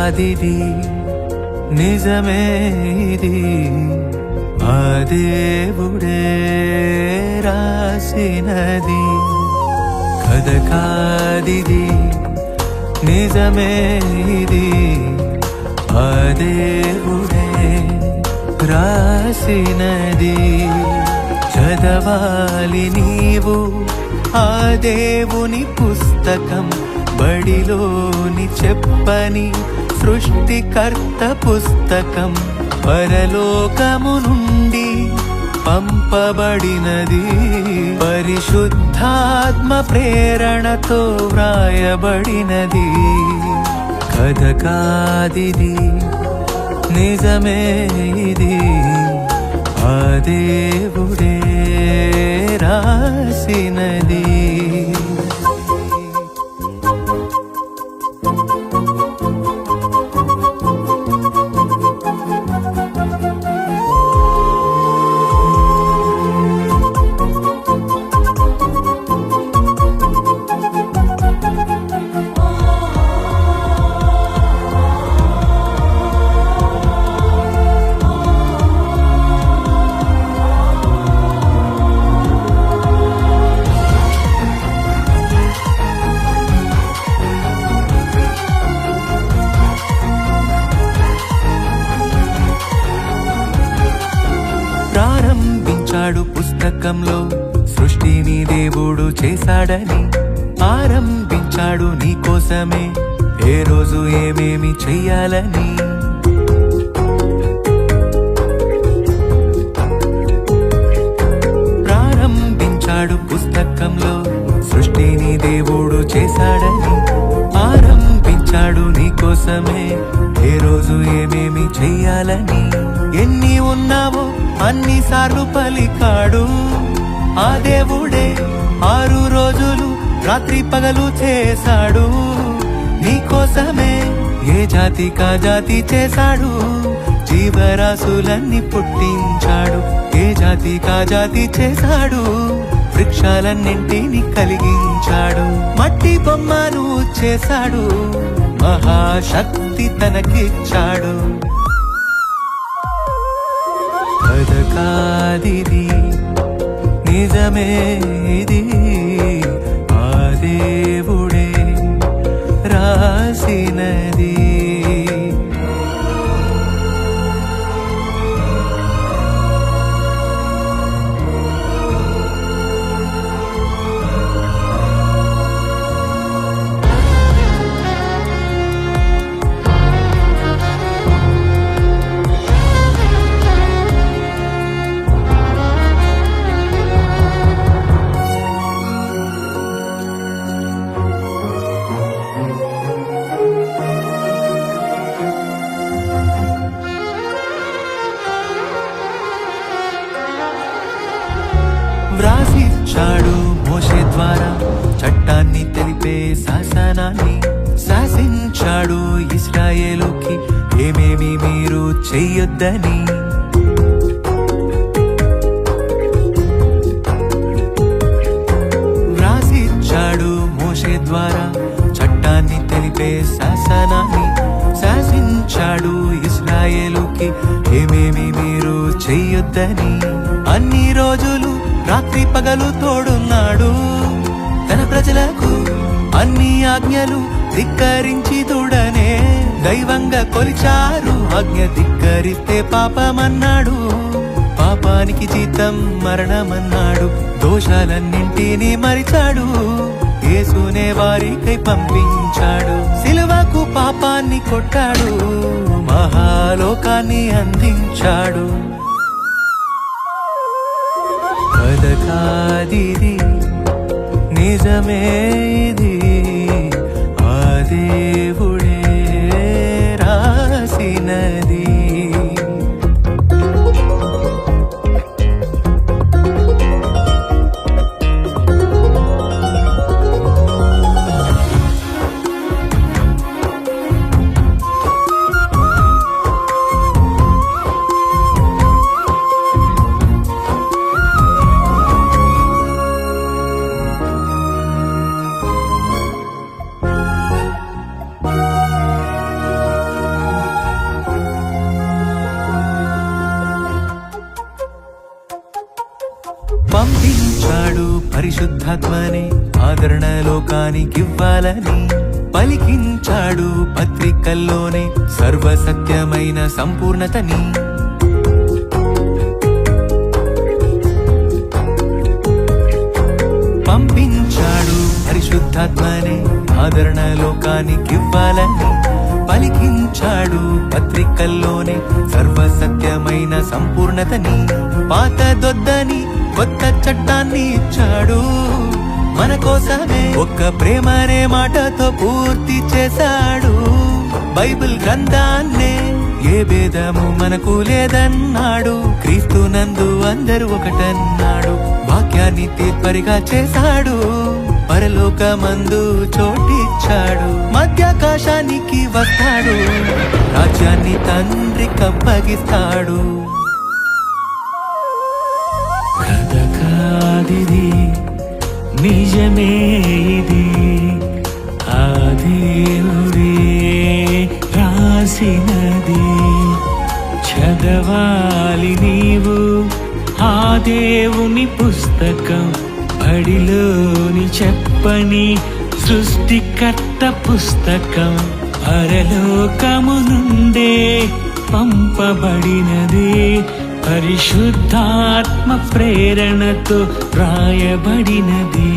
కాదిది నిజమే ఇది ఆ దేవుడే రాసినది కథ కాదిది నిజమే ఇది ఆ దేవుడే రాసినది చదవాలి నీవు ఆ దేవుని పుస్తకం బడిలోని చెప్పని సృష్టికర్త పుస్తకం పరలోకము నుండి పంపబడినది పరిశుద్ధాత్మ ప్రేరణతో వ్రాయబడినది కథ కాదిది నిజమే ఇది ఆ దేవుడే రాసినది ప్రారంభించాడు పుస్తకంలో సృష్టిని దేవుడు చేశాడని ఆరంభించాడు నీ కోసమే ఏ రోజు ఏమేమి చెయ్యాలని ప్రారంభించాడు పుస్తకంలో సృష్టిని దేవుడు చేశాడని ఆరంభించాడు నీ కోసమే ఏ రోజు ఏమేమి చెయ్యాలని ఎన్ని ఉన్నావో అన్నిసార్లు పలికాడు ఆ దేవుడే 6 రోజులు రాత్రి పగలు చేశాడు నీకోసమే ఏ జాతి కా జాతి చేశాడు జీవరాశులన్నీ పుట్టించాడు ఏ జాతి కా జాతి చేశాడు వృక్షాలన్నింటినీ కలిగించాడు మట్టి బొమ్మను చేశాడు మహాశక్తి తనకిచ్చాడు కథ కాదిది నిజమే ఇది ఆ దేవుడే రాసినది వ్రాసిచ్చాడు మోషే ద్వారా చట్టాన్ని తెలిపే శాసనాన్ని శాసించాడు ఇశ్రాయేలుకి ఏమేమి మీరు చెయ్యొద్దని వ్రాసిచ్చాడు మోషే ద్వారా చట్టాన్ని తెలిపే శాసనాన్ని శాసించాడు ఇశ్రాయేలుకి ఏమేమి మీరు చెయ్యొద్దని అన్ని రోజులు రాత్రి పగలు తోడున్నాడు తన ప్రజలకు అన్ని ఆజ్ఞలు ధిక్కరించి దూడనే దైవంగా కొలిచారు ఆజ్ఞ ధిక్కరిస్తే పాపమన్నాడు పాపానికి జీతం మరణమన్నాడు దోషాలన్నింటినీ మరిచాడు యేసునే వారికై పంపించాడు సిలువకు పాపాన్ని కొట్టాడు మహాలోకాన్ని అందించాడు కథ కాదిది నిజమే ఇది ఆ దేవుడే రాసినది పరిశుద్ధాత్మనే ఆదరణ లోకానికివ్వాలని పలికించాడు పత్రికల్లోనే సర్వసత్యమైన సంపూర్ణతని. పంపించాడు పరిశుద్ధాత్మనే ఆదరణ లోకానికివ్వాలని పలికించాడు పత్రికల్లోనే సర్వసత్యమైన సంపూర్ణతని. పాతదొద్దని కొత్త చట్టాన్ని ఇచ్చాడు మన కోసమే, ఒక్క ప్రేమనే మాటతో పూర్తి చేశాడు. బైబిల్ గ్రంథాన్నే ఏ భేదము మనకు లేదన్నాడు. క్రీస్తునందు అందరూ ఒకటన్నాడు. వాక్యాన్ని తీర్పరిగా చేశాడు. పరలోకమందు చోటిచ్చాడు. మధ్యాకాశానికి వస్తాడు. రాజ్యాన్ని తండ్రికి అప్పగిస్తాడు. కథ కాదిది, నిజమే ఇది, ఆ దేవుడే రాసినది. చదవాలి నీవు ఆ దేవుని పుస్తకం, బడిలోని చెప్పని సృష్టికర్త పుస్తకం. పరలోకము నుండే పంపబడినది, పరిశుద్ధాత్మ ప్రేరణతో రాయబడినది.